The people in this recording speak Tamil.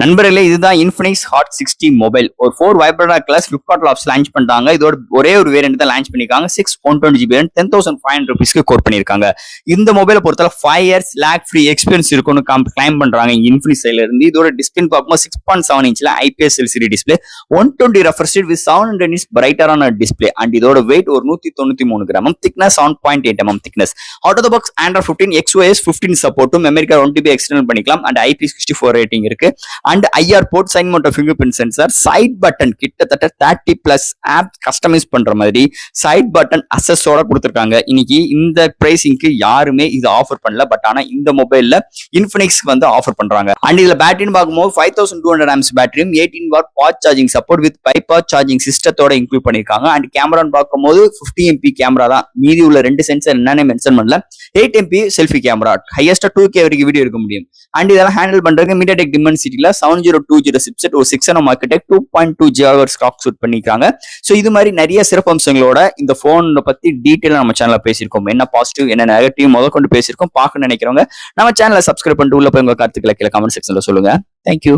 நண்பர்களே, இதுதான் Infinix Hot 60 மொபைல். ஒரு 4 vibrant glass Flipkart Labs launch பண்ணிட்டாங்க. இதோட ஒரே ஒரு வேரியன்ட் தான் லான்ச் பண்ணிருக்காங்க. 6 120GB வேரியன்ட் 10,500 rupeesக்கு கோட் பண்ணிருக்காங்க. இந்த மொபைலை பொறுத்தவரை 5 years lag free எக்ஸ்பீரியன்ஸ் இருக்கும்னு கிளைம் பண்றாங்க Infinix சைடுல இருந்து. இதோட டிஸ்பிளே பார்க்கும்போது 6.7 இன்ச்ல IPS LCD display 120 refresh rate with 700 nits பிரைட்டரான டிஸ்பிளே அண்ட் இதோட வெயிட் ஒரு 193 gram, thickness 7.8 mm thickness. Out of the box Android 15 XOS 15 சப்போர்ட்டும், மெமரி கார்டு 1 TB எக்ஸ்டர்னல் பண்ணிக்கலாம் அண்ட் IP64 ரேட்டிங் இருக்கு. And IR port, side mount fingerprint sensor, side button கிட்டத்தட்ட 30+ ஆப் கஸ்டமைஸ் பண்ற மாதிரி சைட் பட்டன் அசஸோட கொடுத்துருக்காங்க. இன்னைக்கு இந்த பிரைசிங்க்கு யாருமே இது ஆஃபர் பண்ணல. பட் ஆனா இந்த மொபைல்ல இன்ஃபினிக்ஸ்க்கு வந்து ஆஃபர் பண்றாங்க. அண்ட் இதுல பேட்டரின்னு பார்க்கும்போது 5200 amps பேட்டரியும் 18 watt fast charging support with bypass charging சிஸ்டத்தோட இன்க்ளூட் பண்ணிருக்காங்க. அண்ட் கேமரான்னு பார்க்கும்போது 50 MP கேமரா தான். மீதி உள்ள 2 சென்சர் என்னன்னு மென்ஷன் பண்ணல. 8 MP செல்ஃபி கேமரா, ஹையஸ்டா 2K வரைக்கும் வீடியோ எடுக்க முடியும். அண்ட் இதெல்லாம் ஹேண்டில் பண்றதுக்கு MediaTek Dimensity 7020 சிப்செட், ஒரு 6 nm ஆர்க்கிடெக்ட், 2.2 GHz கிளாக் சூட் பண்ணிருக்காங்க. சோ இது மாதிரி நிறைய சிறப்பு அம்சங்களோட இந்த போன் பத்தி டீடைலா நம்ம சேனல்ல பேசியிருக்கோம். என்ன பாசிட்டிவ் என்ன நெகட்டிவ் முதல் கொண்டு பேசியிருக்கோம். பார்க்க நினைக்கிறவங்க நம்ம சேனலை சப்ஸ்கிரைப் பண்ணிட்டு உள்ள போய் உங்க கருத்துக்களை கீழே கமெண்ட் செக்ஷன்ல சொல்லுங்க. தேங்க்யூ.